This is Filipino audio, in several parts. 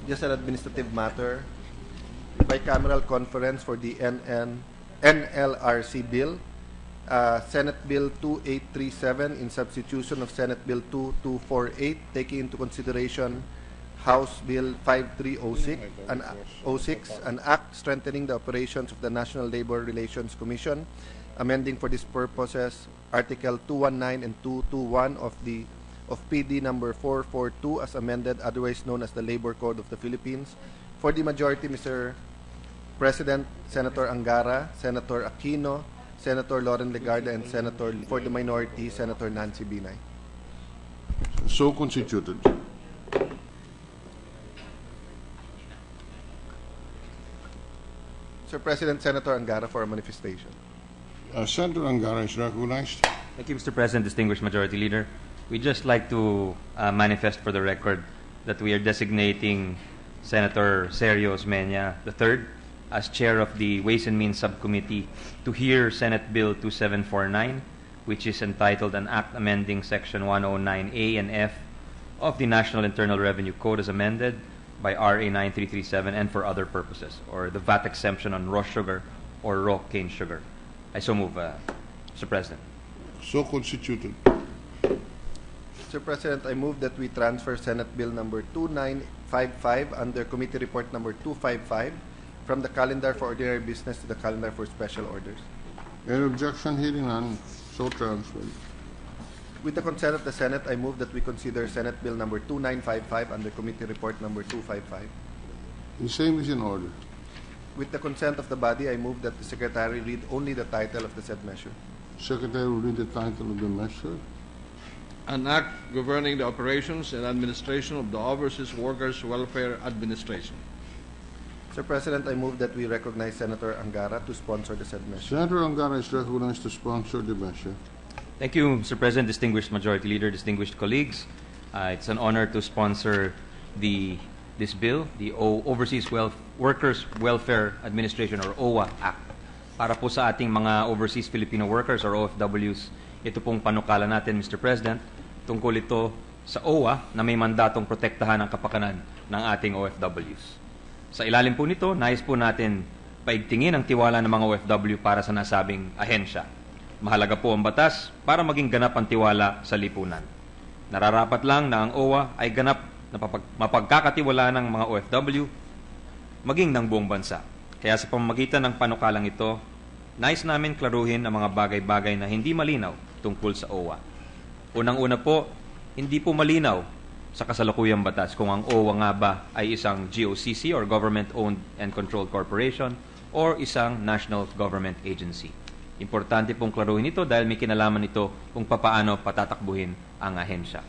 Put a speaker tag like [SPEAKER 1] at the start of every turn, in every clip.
[SPEAKER 1] just an administrative matter. Bicameral conference for the NLRC bill. Senate Bill 2837 in substitution of Senate Bill 2248, taking into consideration House Bill 5306, an act strengthening the operations of the National Labor Relations Commission, amending for these purposes Article 219 and 221 of PD number 442 as amended, otherwise known as the Labor Code of the Philippines. For the majority, Mr. President, Senator Angara, Senator Aquino, Senator Loren Legarda, and for the minority, Senator Nancy Binay.
[SPEAKER 2] So constituted.
[SPEAKER 1] Mr. President, Senator Angara for a manifestation.
[SPEAKER 2] Senator Angara is recognized.
[SPEAKER 3] Thank you, Mr. President, distinguished Majority Leader. We'd just like to manifest for the record that we are designating Senator Sergio Osmeña III as chair of the Ways and Means Subcommittee to hear Senate Bill 2749, which is entitled An Act Amending Section 109A and F of the National Internal Revenue Code as amended by RA 9337 and for other purposes, or the VAT exemption on raw sugar or raw cane sugar. I so move, Mr. President.
[SPEAKER 2] So constituted.
[SPEAKER 1] Mr. President, I move that we transfer Senate Bill number 2955 under Committee Report number 255 from the calendar for ordinary business to the calendar for special orders.
[SPEAKER 2] Any objection? Hearing none, so transferred.
[SPEAKER 1] With the consent of the Senate, I move that we consider Senate Bill number 2955 under Committee Report number 255.
[SPEAKER 2] The same is in order.
[SPEAKER 1] With the consent of the body, I move that the Secretary read only the title of the said measure.
[SPEAKER 2] Secretary will read the title of the measure.
[SPEAKER 4] An act governing the operations and administration of the Overseas Workers Welfare Administration.
[SPEAKER 1] Mr. President, I move that we recognize Senator Angara to sponsor the said measure.
[SPEAKER 2] Senator Angara is recognized to sponsor the measure.
[SPEAKER 3] Thank you, Mr. President, distinguished Majority Leader, distinguished colleagues. It's an honor to sponsor this bill, the Overseas Workers Welfare Administration or OWA Act. Para po sa ating mga overseas Filipino workers or OFWs, ito pong panukala natin, Mr. President, tungkol ito sa OWA na may mandatong protektahan ang kapakanan ng ating OFWs. Sa ilalim po nito, nais po natin paigtingin ang tiwala ng mga OFW para sa nasabing ahensya. Mahalaga po ang batas para maging ganap ang tiwala sa lipunan. Nararapat lang na ang OWA ay ganap na mapagkakatiwalaan ng mga OFW maging ng buong bansa. Kaya sa pamamagitan ng panukalang ito, nais namin klaruhin ang mga bagay-bagay na hindi malinaw tungkol sa OWA. Unang-una po, hindi po malinaw sa kasalukuyang batas kung ang OWA nga ba ay isang GOCC or Government-Owned and Controlled Corporation or isang National Government Agency. Importante pong klaruhin ito dahil may kinalaman ito kung papaano patatakbuhin ang ahensya.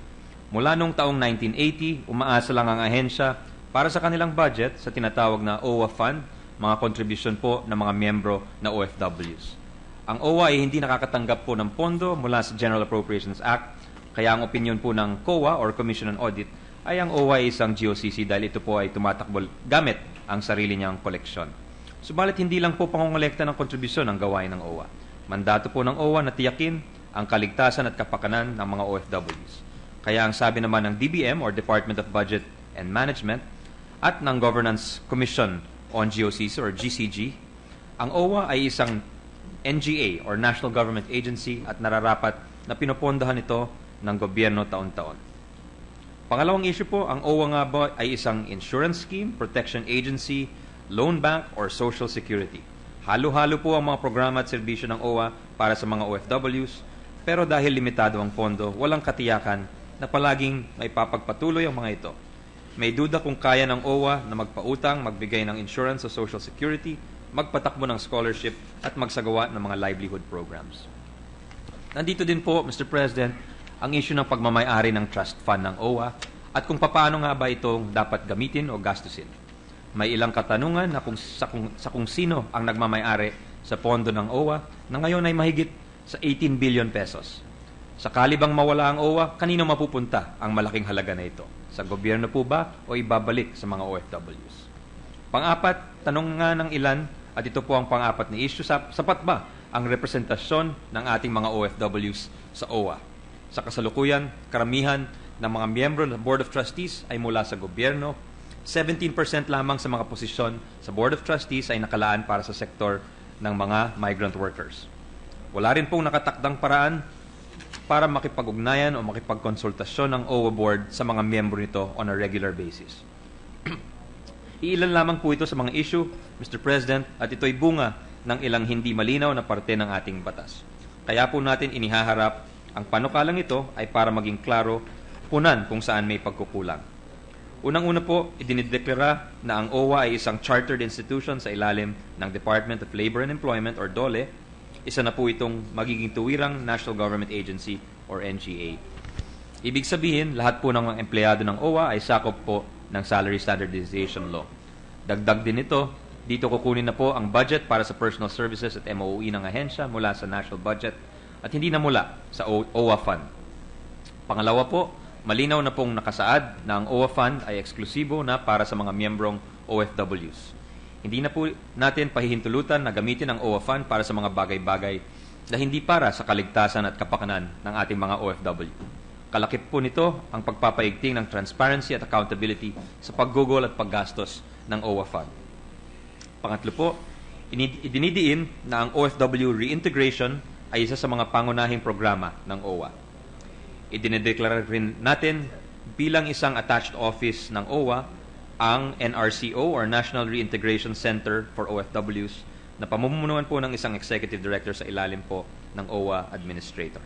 [SPEAKER 3] Mula noong taong 1980, umaasa lang ang ahensya para sa kanilang budget sa tinatawag na OWA Fund, mga contribution po ng mga miyembro na OFWs. Ang OWA ay hindi nakakatanggap po ng pondo mula sa General Appropriations Act, kaya ang opinion po ng COA or Commission on Audit ay ang OWA ay isang GOCC dahil ito po ay tumatakbo gamit ang sarili niyang koleksyon. Subalit hindi lang po pangongolekta ng kontribusyon ang gawain ng OWA. Mandato po ng OWA na tiyakin ang kaligtasan at kapakanan ng mga OFWs. Kaya ang sabi naman ng DBM or Department of Budget and Management at ng Governance Commission on GOCC or GCG, ang OWA ay isang NGA or National Government Agency at nararapat na pinopondahan ito ng gobyerno taon-taon. Pangalawang issue po, ang OWA nga ba ay isang insurance scheme, protection agency, loan bank, or social security. Halo-halo po ang mga programa at serbisyo ng OWA para sa mga OFWs, pero dahil limitado ang pondo, walang katiyakan na palaging may papagpatuloy ang mga ito. May duda kung kaya ng OWA na magpautang, magbigay ng insurance sa social security, magpatakbo ng scholarship, at magsagawa ng mga livelihood programs. Nandito din po, Mr. President, ang issue ng pagmamayari ng trust fund ng OWA at kung paano nga ba itong dapat gamitin o gastusin. May ilang katanungan na kung sino ang nagmamayari sa pondo ng OWA na ngayon ay mahigit sa 18 billion pesos. Sakali bang mawala ang OWA, kanino mapupunta ang malaking halaga na ito? Sa gobyerno po ba o ibabalik sa mga OFWs? Pang-apat, tanong nga ng ilan, at ito po ang pang-apat na issue, sapat ba ang representasyon ng ating mga OFWs sa OWA? Sa kasalukuyan, karamihan ng mga miyembro ng Board of Trustees ay mula sa gobyerno, 17% lamang sa mga posisyon sa Board of Trustees ay nakalaan para sa sektor ng mga migrant workers. Wala rin pong nakatakdang paraan para makipag-ugnayan o makipagkonsultasyon ng OWA Board sa mga miyembro nito on a regular basis. Iilan lamang po ito sa mga issue, Mr. President, at ito'y bunga ng ilang hindi malinaw na parte ng ating batas. Kaya po natin inihaharap ang panukalang ito ay para maging klaro, punan kung saan may pagkukulang. Unang-una po, idinideklara na ang OWA ay isang chartered institution sa ilalim ng Department of Labor and Employment or DOLE. Isa na po itong magiging tuwirang National Government Agency or NGA. Ibig sabihin, lahat po ng mga empleyado ng OWA ay sakop po ng Salary Standardization Law. Dagdag din ito, dito kukunin na po ang budget para sa personal services at MOE ng ahensya mula sa national budget at hindi na mula sa OWA Fund. Pangalawa po, malinaw na pong nakasaad na ang OWA Fund ay eksklusibo na para sa mga miyembrong OFWs. Hindi na po natin pahihintulutan na gamitin ang OWA Fund para sa mga bagay-bagay na hindi para sa kaligtasan at kapakanan ng ating mga OFW. Kalakip po nito ang pagpapaigting ng transparency at accountability sa paggugol at paggastos ng OWA Fund. Pangatlo po, idinidiin na ang OFW reintegration ay isa sa mga pangunahing programa ng OWA. Idinideklara rin natin bilang isang attached office ng OWA ang NRCO or National Reintegration Center for OFWs na pamumunuan po ng isang executive director sa ilalim po ng OWA administrator.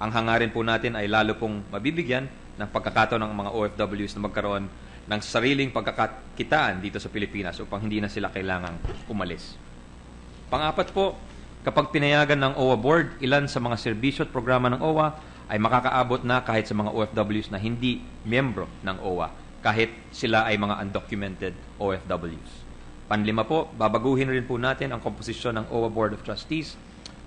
[SPEAKER 3] Ang hangarin po natin ay lalo pong mabibigyan ng pagkakataon ng mga OFWs na magkaroon ng sariling pagkakakitaan dito sa Pilipinas upang hindi na sila kailangang umalis. Pang-apat po, kapag pinayagan ng OWA Board, ilan sa mga serbisyo at programa ng OWA ay makakaabot na kahit sa mga OFWs na hindi miyembro ng OWA, kahit sila ay mga undocumented OFWs. Panlima po, babaguhin rin po natin ang komposisyon ng OWA Board of Trustees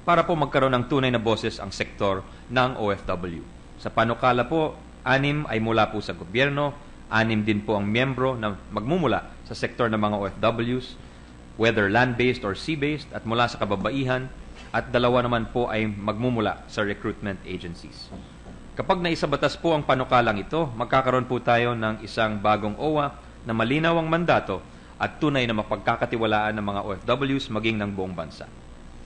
[SPEAKER 3] para po magkaroon ng tunay na boses ang sektor ng OFW. Sa panukala po, 6 ay mula po sa gobyerno, 6 din po ang miyembro na magmumula sa sektor ng mga OFWs, whether land-based or sea-based, at mula sa kababaihan, at 2 naman po ay magmumula sa recruitment agencies. Kapag naisabatas po ang panukalang ito, magkakaroon po tayo ng isang bagong OWA na malinaw ang mandato at tunay na mapagkakatiwalaan ng mga OFWs maging ng buong bansa.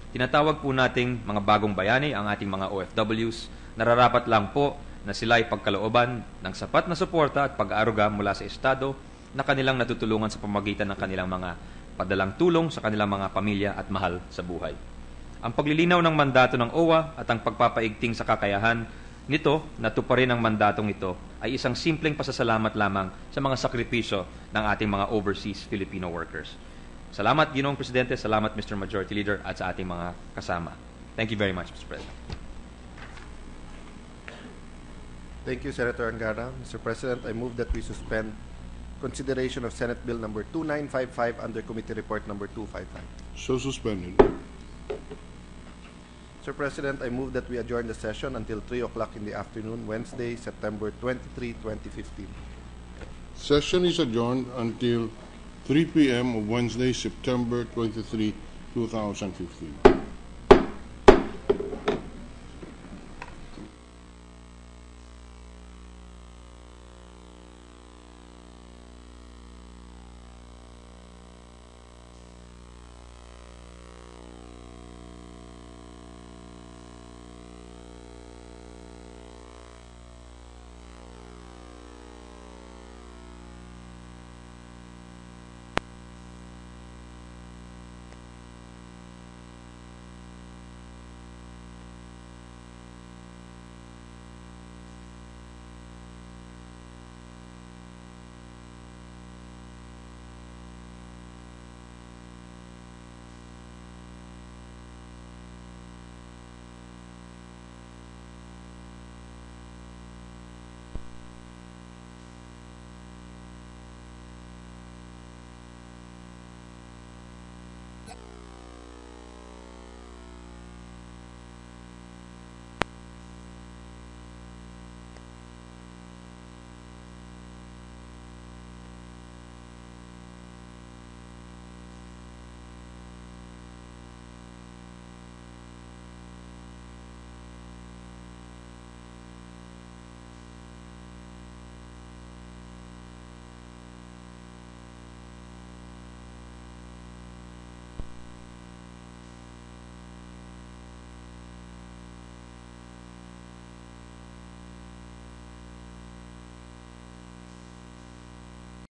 [SPEAKER 3] Tinatawag po nating mga bagong bayani ang ating mga OFWs. Nararapat lang po na sila ay pagkalooban ng sapat na suporta at pag-aaruga mula sa Estado na kanilang natutulungan sa pamamagitan ng kanilang mga padalang tulong sa kanilang mga pamilya at mahal sa buhay. Ang paglilinaw ng mandato ng OWA at ang pagpapaigting sa kakayahan nito na tuparin ang mandatong ito ay isang simpleng pasasalamat lamang sa mga sakripisyo ng ating mga overseas Filipino workers. Salamat, Ginoong Presidente, salamat, Mr. Majority Leader, at sa ating mga kasama. Thank you very much, Mr. President.
[SPEAKER 1] Thank you, Senator Angara. Mr. President, I move that we suspend consideration of Senate Bill number 2955 under Committee Report number 255.
[SPEAKER 2] So suspended.
[SPEAKER 1] Mr. President, I move that we adjourn the session until 3 o'clock in the afternoon, Wednesday, September 23, 2015.
[SPEAKER 2] Session is adjourned until 3 p.m. of Wednesday, September 23, 2015.